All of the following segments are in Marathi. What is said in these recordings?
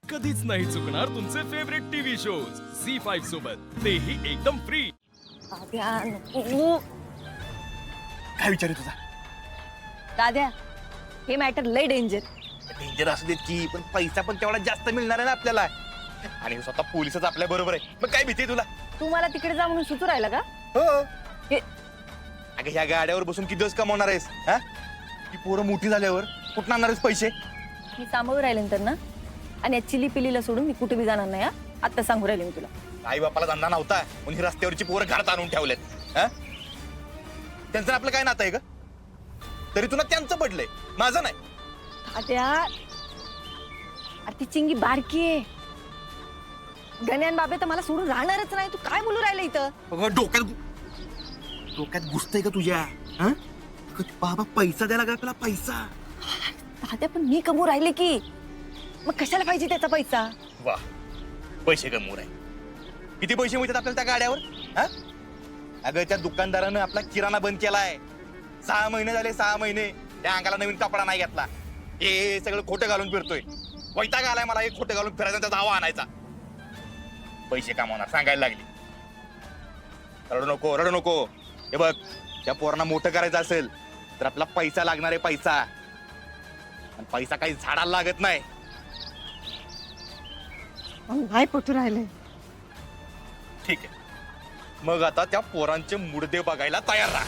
कधीच नाही चुकणार तुमचे फेवरेट टीव्ही शोज झी5 सोबत, तेही एकदम फ्री. दाद्या नको. काय विचार आहे तुझा? दाद्या हे मॅटर लय डेंजर. डेंजर असू देत की, पण पैसा पण तेवढा जास्त मिळणार आहे ना आपल्याला. आणि स्वतः पोलिसच आपल्या बरोबर आहे, मग काय भीती आहे तुला? तू मला तिकडे जा म्हणून सुचू राहिला का? हो. हे- अगं ह्या गाड्यावर बसून किती दिवस कमावणार आहेस? हा, की पोरं मोठी झाल्यावर कुठं आणणार आहेस पैसे? मी सांभाळून राहिले नंतर ना, आणि या चिली पिलीला सोडून मी कुठे बी जाणार नाही. आता सांगू राहिले मी तुला. आई बापाला धंदा नव्हता म्हणून ही रस्त्यावरची पोरं घरात आणून ठेवलेत. हा, त्यांचं आपलं काय नातं आहे का? तरी तुला त्यांचं पडलंय, माझं नाही. दाद्या ती चिंगी बारकी आहे. गण्यान बाबे तर मला सोडून राहणारच नाही. तू काय बोलू राहिला इथं? अगं डोक्यात घुसतंय का तुझ्या? हा, बाबा पैसा द्यायला लागला आपल्याला, पैसा. दाद्या पण मी कमवू राहिले की, मग कशाला पाहिजे त्याचा पैसा? वा, पैसे कमवू आहे. किती पैसे मिळतात आपल्याला त्या गाड्यावर? हा, अगं त्या दुकानदारानं आपला किराणा बंद केलाय. 6 महिने झाले, 6 महिने त्या अंगाला नवीन कपडा नाही घेतला. हे सगळं खोटं घालून फिरतोय. वैताग आलाय मला हे खोटं घालून फिरायचा, त्याचा दावा आणायचा. पैसे कमावणार सांगायला लागली. रडू नको. हे बघ, त्या पोरांना मोठं करायचं असेल तर आपला पैसा लागणार आहे, पैसा. आणि पैसा काही झाडाला लागत नाही. काय पटू राहिले? ठीक आहे, मग आता त्या पोरांचे मुडदे बघायला तयार राहा.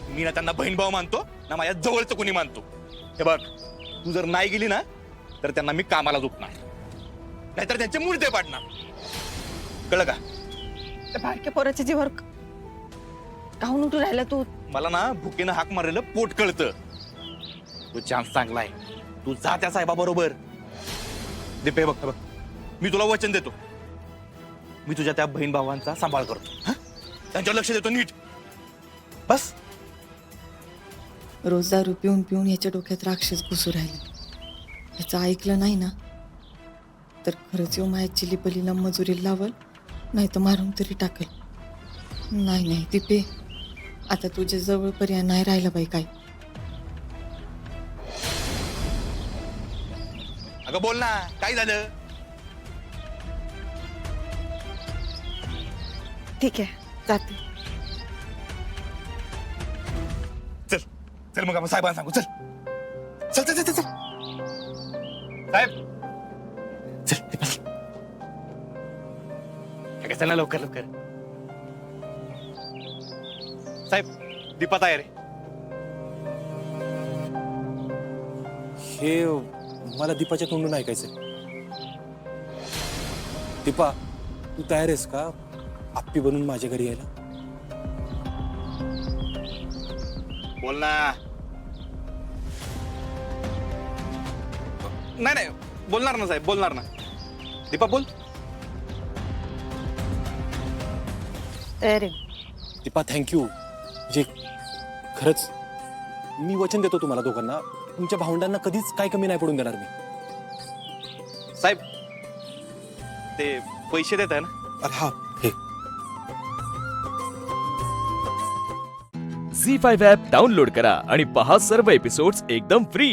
मी ना त्यांना बहीण भाऊ मानतो, ना माझ्या जवळचं कोणी मानतो. हे बघ, तू जर नाही गेली ना तर त्यांना मी कामाला झोपणार, नाहीतर त्यांचे मुडदे पाडणार. कळलं का? त्या बारक्या पोराच्या जीवावर काहून उठू राहिला तू? मला ना भुकेनं हाक मारलेलं पोट कळतं. तो चान्स चांगला आहे, तू जा त्या साहेबा बरोबर. दीपे बघ, मी तुला वचन देतो, मी तुझ्या त्या बहीण भावांचा सांभाळ करतो. हा? त्यांच्यावर लक्ष देतो नीट. बस. रोज दारू पिऊन पिऊन याच्या डोक्यात राक्षस घुसू राहिले. याचं ऐकलं नाही ना तर खरंच येऊ माझ्या चिलीपलीला मजुरी लावल, नाही तर मारून तरी टाकल. नाही दीपे, आता तुझ्या जवळ पर्याय नाही राहिला बाई. काय अगं बोल ना, काय झालं? ठीक आहे, जाते. चल मग आपण साहेबांना सांगू. चल साहेब, चल ना लवकर. साहेब, दीपा तयार आहे. हे मला दीपाच्या तोंडून ऐकायचंय. दीपा, तू तयार आहेस का आप्पी बनून माझ्या घरी यायला? बोल ना. नाही, बोलणार ना साहेब, बोलणार ना. दीपा बोल. अरे दीपा, थँक्यू. म्हणजे खरंच मी वचन देतो तुम्हाला दोघांना, तुमच्या भावंडांना कधीच काय कमी नाही पडून देणार मी. साहेब, ते पैसे देत आहे ना? अरे हा, हे झी5 ॲप डाउनलोड करा आणि पहा सर्व एपिसोड्स एकदम फ्री.